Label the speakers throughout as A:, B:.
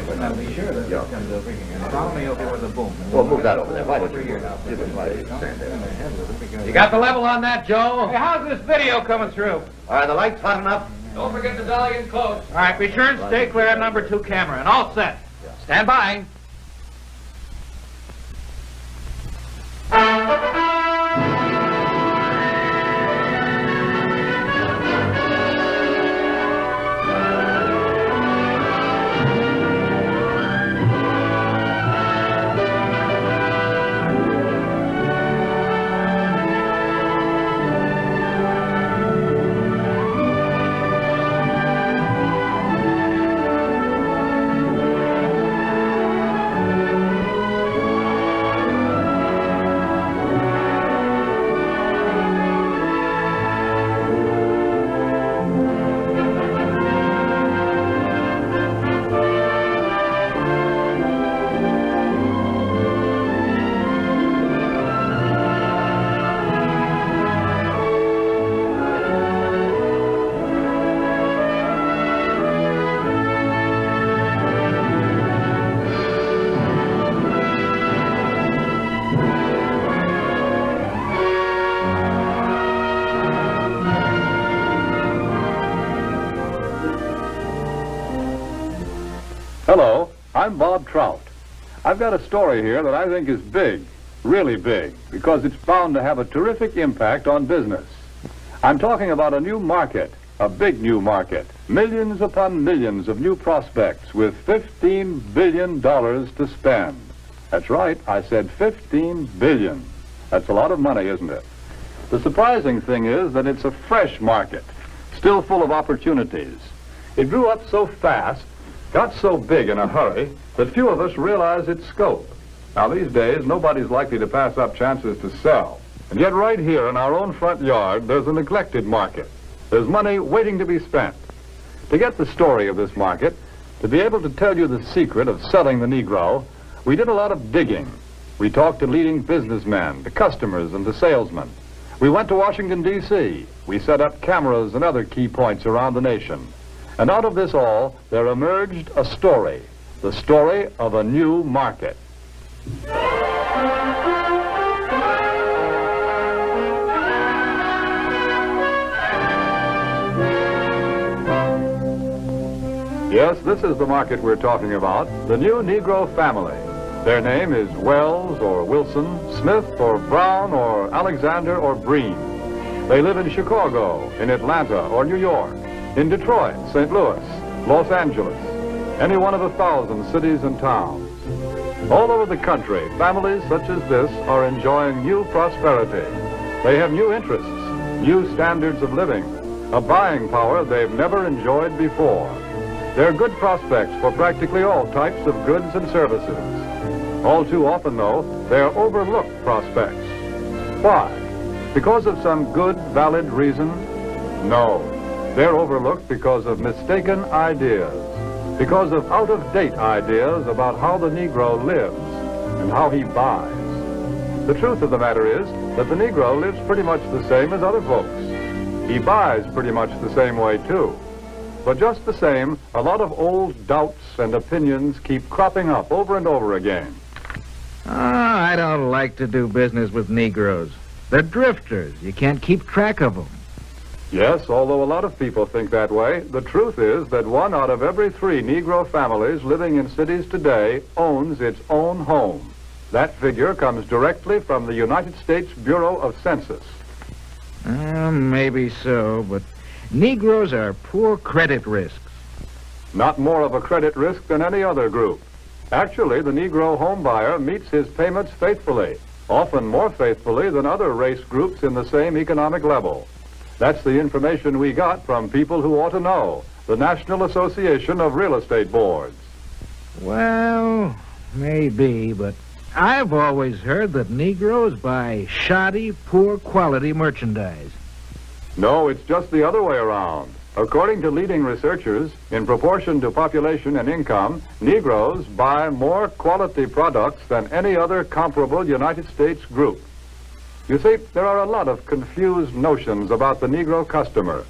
A: but now be sure that it comes over here. And follow me over with the boom.
B: Well, move that over there. Why don't you
A: here now?
B: give it my stand there?
C: You got the level on that, Joe? Hey, how's this video coming through?
B: Are the lights hot enough?
C: Don't forget the Dalian close. All right, be sure and stay clear of number 2 camera, and all set. Stand by.
D: Hello, I'm Bob Trout. I've got a story here that I think is big, really big, because it's bound to have a terrific impact on business. I'm talking about a new market, a big new market, millions upon millions of new prospects with $15 billion to spend. That's right, I said $15 billion. That's a lot of money, isn't it? The surprising thing is that it's a fresh market, still full of opportunities. It grew up so fast, got so big in a hurry, that few of us realize its scope. Now, these days, nobody's likely to pass up chances to sell. And yet right here in our own front yard, there's a neglected market. There's money waiting to be spent. To get the story of this market, to be able to tell you the secret of selling the Negro, we did a lot of digging. We talked to leading businessmen, to customers, and to salesmen. We went to Washington, D.C. We set up cameras and other key points around the nation. And out of this all, there emerged a story, the story of a new market. Yes, this is the market we're talking about, the new Negro family. Their name is Wells or Wilson, Smith or Brown or Alexander or Breen. They live in Chicago, in Atlanta or New York, in Detroit, St. Louis, Los Angeles, any one of 1,000 cities and towns. All over the country, families such as this are enjoying new prosperity. They have new interests, new standards of living, a buying power they've never enjoyed before. They're good prospects for practically all types of goods and services. All too often, though, they're overlooked prospects. Why? Because of some good, valid reason? No. They're overlooked because of mistaken ideas, because of out-of-date ideas about how the Negro lives and how he buys. The truth of the matter is that the Negro lives pretty much the same as other folks. He buys pretty much the same way, too. But just the same, a lot of old doubts and opinions keep cropping up over and over again.
A: I don't like to do business with Negroes. They're drifters. You can't keep track of them.
D: Yes, although a lot of people think that way, the truth is that 1 out of every 3 Negro families living in cities today owns its own home. That figure comes directly from the United States Bureau of Census.
A: Maybe so, but Negroes are poor credit risks.
D: Not more of a credit risk than any other group. Actually, the Negro homebuyer meets his payments faithfully, often more faithfully than other race groups in the same economic level. That's the information we got from people who ought to know, the National Association of Real Estate Boards.
A: Well, maybe, but I've always heard that Negroes buy shoddy, poor-quality merchandise.
D: No, it's just the other way around. According to leading researchers, in proportion to population and income, Negroes buy more quality products than any other comparable United States group. You see, there are a lot of confused notions about the Negro customer.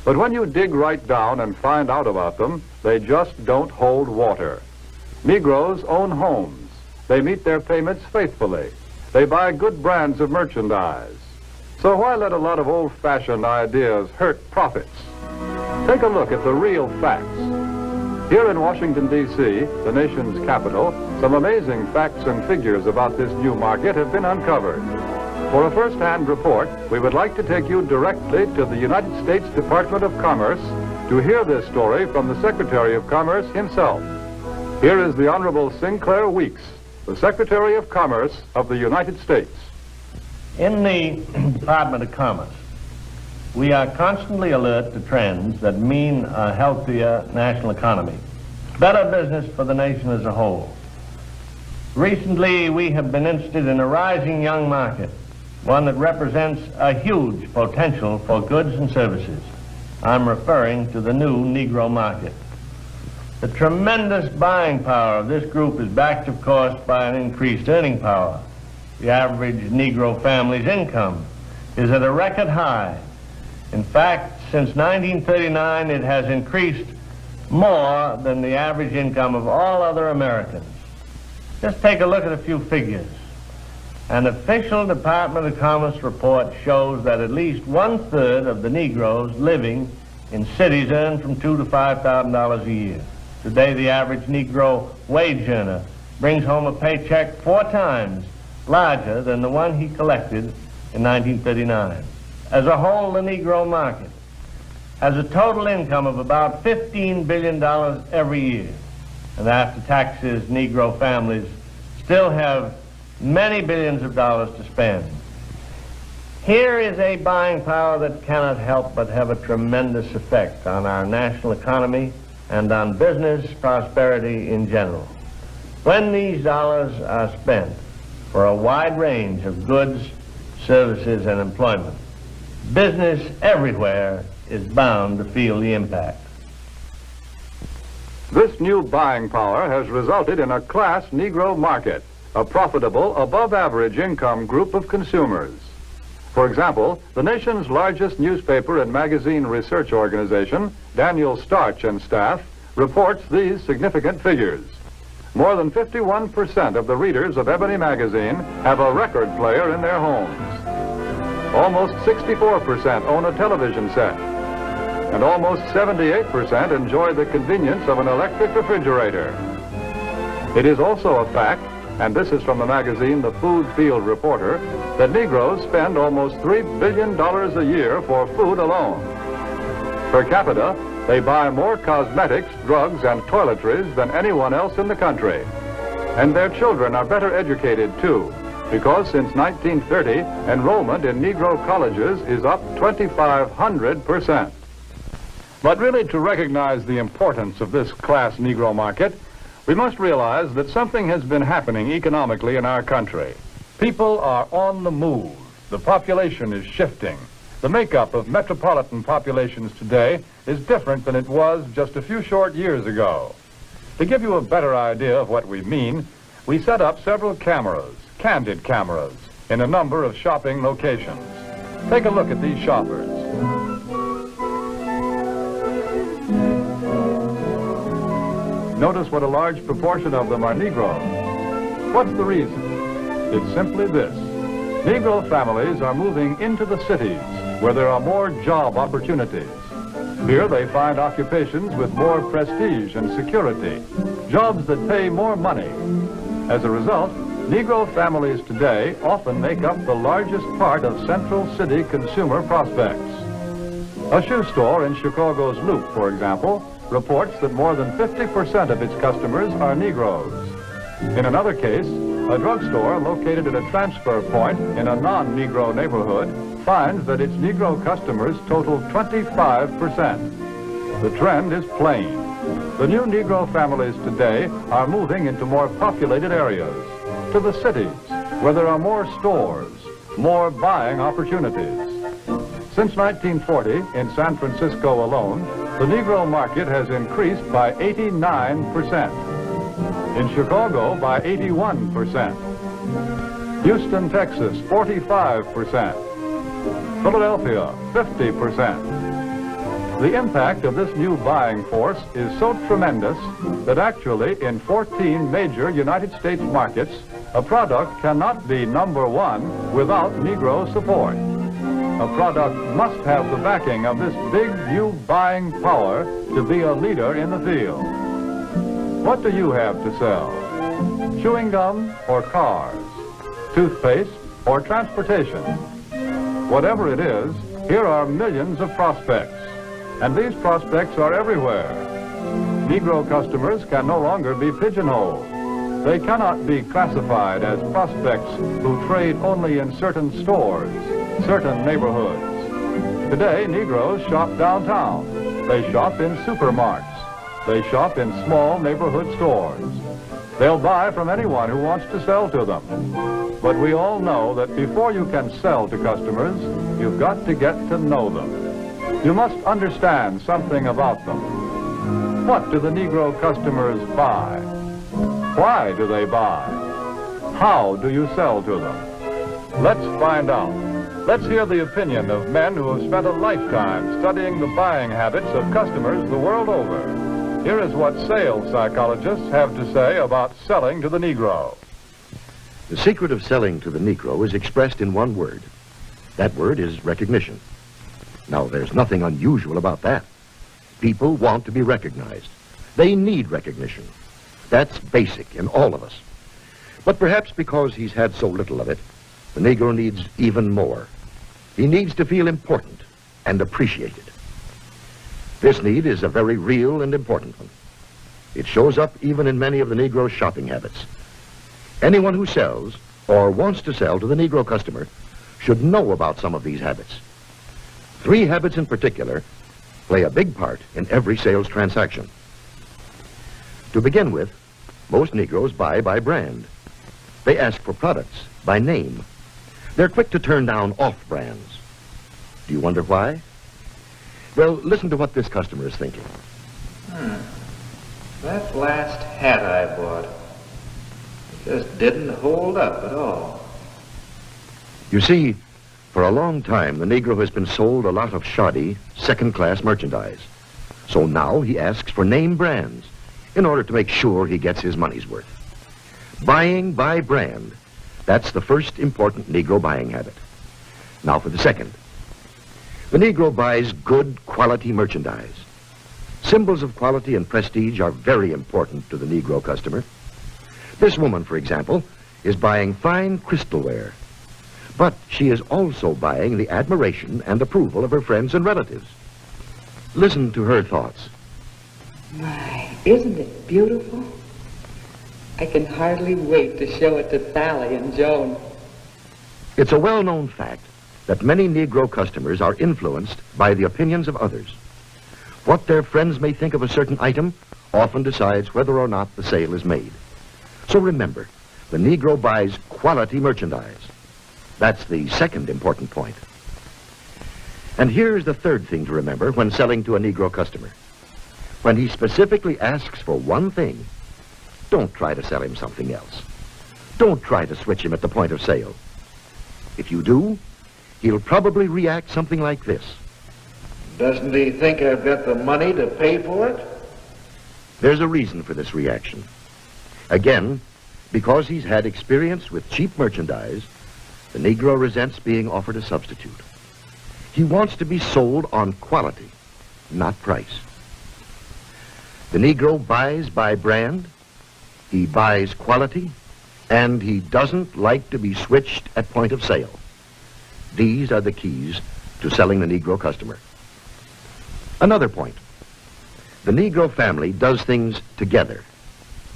D: But when you dig right down and find out about them, they just don't hold water. Negroes own homes. They meet their payments faithfully. They buy good brands of merchandise. So why let a lot of old-fashioned ideas hurt profits? Take a look at the real facts. Here in Washington, D.C., the nation's capital, some amazing facts and figures about this new market have been uncovered. For a first-hand report, we would like to take you directly to the United States Department of Commerce to hear this story from the Secretary of Commerce himself. Here is the Honorable Sinclair Weeks, the Secretary of Commerce of the United States.
E: In the Department of Commerce, we are constantly alert to trends that mean a healthier national economy, better business for the nation as a whole. Recently, we have been interested in a rising young market, one that represents a huge potential for goods and services. I'm referring to the new Negro market. The tremendous buying power of this group is backed, of course, by an increased earning power. The average Negro family's income is at a record high. In fact, since 1939, it has increased more than the average income of all other Americans. Just take a look at a few figures. An official Department of Commerce report shows that at least 1/3 of the Negroes living in cities earn from $2,000 to $5,000 a year. Today, the average Negro wage earner brings home a paycheck 4 times larger than the one he collected in 1939. As a whole, the Negro market has a total income of about $15 billion every year. And after taxes, Negro families still have many billions of dollars to spend. Here is a buying power that cannot help but have a tremendous effect on our national economy and on business prosperity in general. When these dollars are spent for a wide range of goods, services, and employment, business everywhere is bound to feel the impact.
D: This new buying power has resulted in a class Negro market, a profitable, above-average income group of consumers. For example, the nation's largest newspaper and magazine research organization, Daniel Starch and Staff, reports these significant figures. More than 51% of the readers of Ebony magazine have a record player in their homes. Almost 64% own a television set. And almost 78% enjoy the convenience of an electric refrigerator. It is also a fact, and this is from the magazine The Food Field Reporter, that Negroes spend almost $3 billion a year for food alone. Per capita, they buy more cosmetics, drugs, and toiletries than anyone else in the country. And their children are better educated, too, because since 1930, enrollment in Negro colleges is up 2,500%. But really, to recognize the importance of this class Negro market, we must realize that something has been happening economically in our country. People are on the move. The population is shifting. The makeup of metropolitan populations today is different than it was just a few short years ago. To give you a better idea of what we mean, we set up several cameras, candid cameras, in a number of shopping locations. Take a look at these shoppers. Notice what a large proportion of them are Negroes. What's the reason? It's simply this. Negro families are moving into the cities where there are more job opportunities. Here they find occupations with more prestige and security, jobs that pay more money. As a result, Negro families today often make up the largest part of Central City consumer prospects. A shoe store in Chicago's Loop, for example, reports that more than 50% of its customers are Negroes. In another case, a drugstore located at a transfer point in a non-Negro neighborhood finds that its Negro customers total 25%. The trend is plain. The new Negro families today are moving into more populated areas, to the cities, where there are more stores, more buying opportunities. Since 1940, in San Francisco alone, the Negro market has increased by 89%. In Chicago, by 81%. Houston, Texas, 45%. Philadelphia, 50%. The impact of this new buying force is so tremendous that actually in 14 major United States markets, a product cannot be number one without Negro support. A product must have the backing of this big new buying power to be a leader in the field. What do you have to sell? Chewing gum or cars? Toothpaste or transportation? Whatever it is, here are millions of prospects. And these prospects are everywhere. Negro customers can no longer be pigeonholed. They cannot be classified as prospects who trade only in certain stores, certain neighborhoods. Today, Negroes shop downtown. They shop in supermarkets. They shop in small neighborhood stores. They'll buy from anyone who wants to sell to them. But we all know that before you can sell to customers, you've got to get to know them. You must understand something about them. What do the Negro customers buy? Why do they buy? How do you sell to them? Let's find out. Let's hear the opinion of men who have spent a lifetime studying the buying habits of customers the world over. Here is what sales psychologists have to say about selling to the Negro.
F: The secret of selling to the Negro is expressed in one word. That word is recognition. Now, there's nothing unusual about that. People want to be recognized. They need recognition. That's basic in all of us. But perhaps because he's had so little of it, the Negro needs even more. He needs to feel important and appreciated. This need is a very real and important one. It shows up even in many of the Negro's shopping habits. Anyone who sells or wants to sell to the Negro customer should know about some of these habits. 3 habits in particular play a big part in every sales transaction. To begin with, most Negroes buy by brand. They ask for products by name. They're quick to turn down off-brands. Do you wonder why? Well, listen to what this customer is thinking.
C: That last hat I bought just didn't hold up at all.
F: You see, for a long time, the Negro has been sold a lot of shoddy, second-class merchandise. So now he asks for name brands in order to make sure he gets his money's worth. Buying by brand, that's the first important Negro buying habit. Now for the second. The Negro buys good quality merchandise. Symbols of quality and prestige are very important to the Negro customer. This woman, for example, is buying fine crystalware. But she is also buying the admiration and approval of her friends and relatives. Listen to her thoughts.
G: My, isn't it beautiful? I can hardly wait to show it to Sally and Joan.
F: It's a well-known fact that many Negro customers are influenced by the opinions of others. What their friends may think of a certain item often decides whether or not the sale is made. So remember, the Negro buys quality merchandise. That's the second important point. And here's the third thing to remember when selling to a Negro customer. When he specifically asks for one thing, don't try to sell him something else. Don't try to switch him at the point of sale. If you do, he'll probably react something like this.
C: Doesn't he think I've got the money to pay for it?
F: There's a reason for this reaction. Again, because he's had experience with cheap merchandise, the Negro resents being offered a substitute. He wants to be sold on quality, not price. The Negro buys by brand, he buys quality, and he doesn't like to be switched at point of sale. These are the keys to selling the Negro customer. Another point. The Negro family does things together,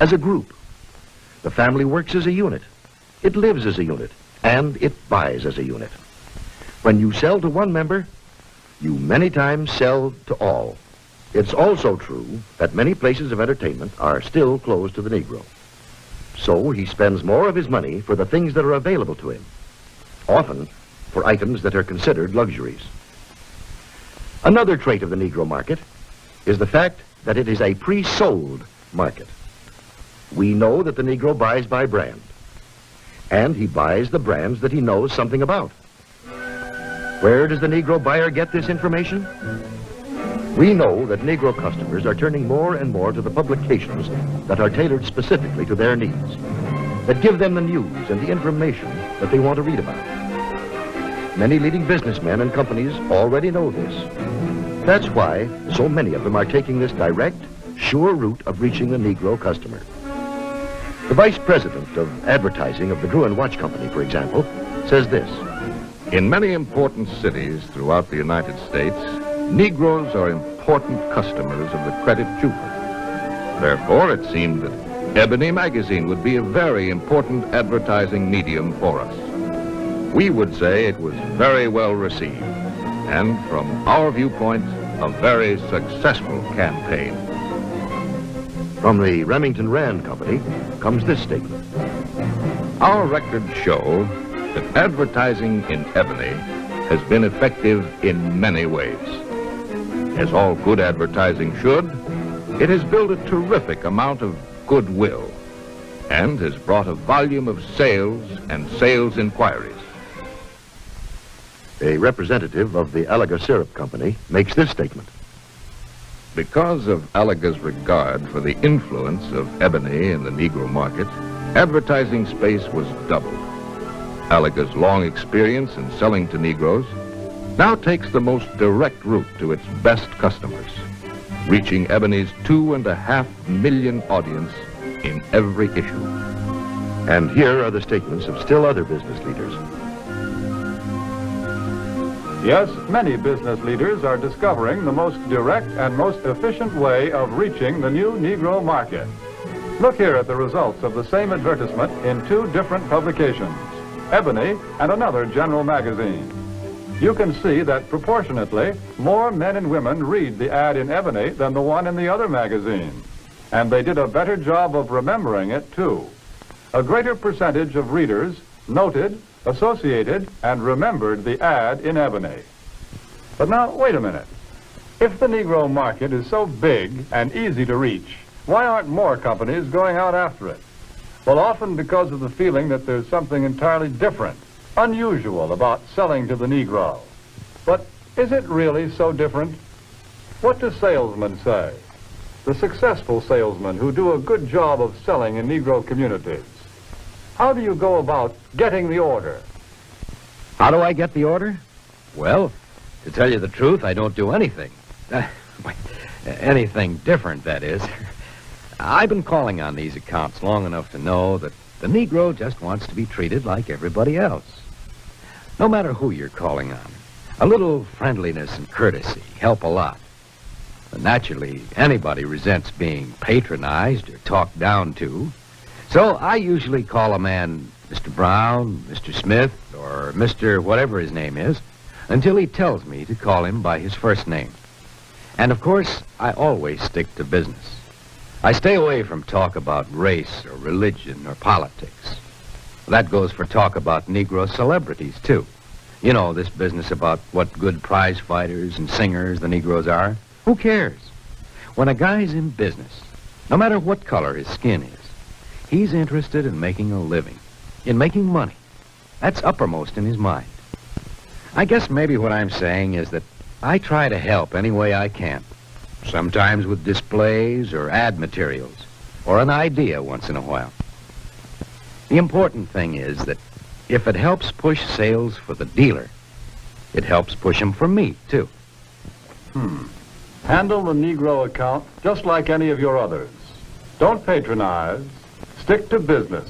F: as a group. The family works as a unit. It lives as a unit, and it buys as a unit. When you sell to one member, you many times sell to all. It's also true that many places of entertainment are still closed to the Negro. So he spends more of his money for the things that are available to him, often for items that are considered luxuries. Another trait of the Negro market is the fact that it is a pre-sold market. We know that the Negro buys by brand, and he buys the brands that he knows something about. Where does the Negro buyer get this information? We know that Negro customers are turning more and more to the publications that are tailored specifically to their needs, that give them the news and the information that they want to read about. Many leading businessmen and companies already know this. That's why so many of them are taking this direct, sure route of reaching the Negro customer. The vice president of advertising of the Drew & Watch Company, for example, says this.
H: In many important cities throughout the United States, Negroes are important customers of the credit jeweler. Therefore, it seemed that Ebony magazine would be a very important advertising medium for us. We would say it was very well received, and from our viewpoint, a very successful campaign.
F: From the Remington Rand Company comes this statement.
H: Our records show that advertising in Ebony has been effective in many ways. As all good advertising should, it has built a terrific amount of goodwill and has brought a volume of sales and sales inquiries.
F: A representative of the Alaga Syrup Company makes this statement.
H: Because of Alaga's regard for the influence of Ebony in the Negro market, advertising space was doubled. Alaga's long experience in selling to Negroes now takes the most direct route to its best customers, reaching Ebony's 2.5 million audience in every issue.
F: And here are the statements of still other business leaders.
D: Yes, many business leaders are discovering the most direct and most efficient way of reaching the new Negro market. Look here at the results of the same advertisement in two different publications, Ebony and another general magazine. You can see that proportionately, more men and women read the ad in Ebony than the one in the other magazine. And they did a better job of remembering it, too. A greater percentage of readers noted, associated, and remembered the ad in Ebony. But now, wait a minute. If the Negro market is so big and easy to reach, why aren't more companies going out after it? Well, often because of the feeling that there's something entirely different, unusual about selling to the Negro. But is it really so different? What do salesmen say? The successful salesmen who do a good job of selling in Negro communities. How do you go about getting the order?
I: How do I get the order? Well, to tell you the truth, I don't do anything. Anything different, that is. I've been calling on these accounts long enough to know that the Negro just wants to be treated like everybody else. No matter who you're calling on, a little friendliness and courtesy help a lot. But naturally, anybody resents being patronized or talked down to. So I usually call a man Mr. Brown, Mr. Smith, or Mr. whatever his name is, until he tells me to call him by his first name. And of course, I always stick to business. I stay away from talk about race or religion or politics. That goes for talk about Negro celebrities, too. You know, this business about what good prize fighters and singers the Negroes are. Who cares? When a guy's in business, no matter what color his skin is, he's interested in making a living, in making money. That's uppermost in his mind. I guess maybe what I'm saying is that I try to help any way I can. Sometimes with displays or ad materials, or an idea once in a while. The important thing is that if it helps push sales for the dealer, it helps push them for me, too.
D: Handle the Negro account just like any of your others. Don't patronize. Stick to business.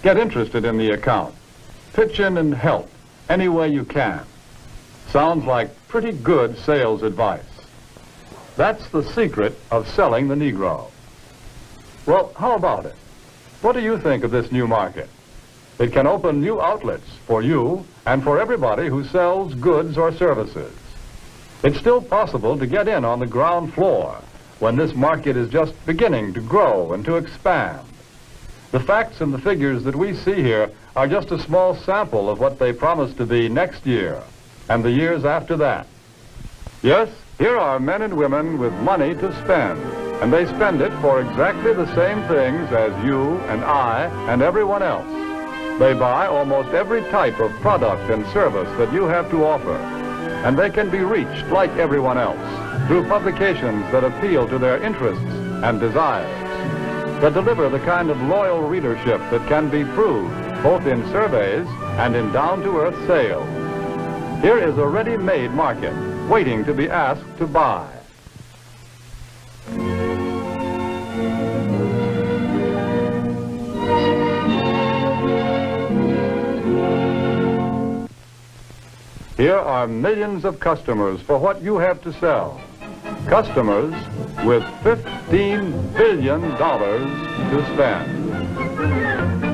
D: Get interested in the account. Pitch in and help any way you can. Sounds like pretty good sales advice. That's the secret of selling the Negro. Well, how about it? What do you think of this new market? It can open new outlets for you and for everybody who sells goods or services. It's still possible to get in on the ground floor when this market is just beginning to grow and to expand. The facts and the figures that we see here are just a small sample of what they promise to be next year and the years after that. Yes, here are men and women with money to spend, and they spend it for exactly the same things as you and I and everyone else. They buy almost every type of product and service that you have to offer, and they can be reached like everyone else. through publications that appeal to their interests and desires, that deliver the kind of loyal readership that can be proved both in surveys and in down-to-earth sales. Here is a ready-made market waiting to be asked to buy. Here are millions of customers for what you have to sell. Customers with $15 billion to spend.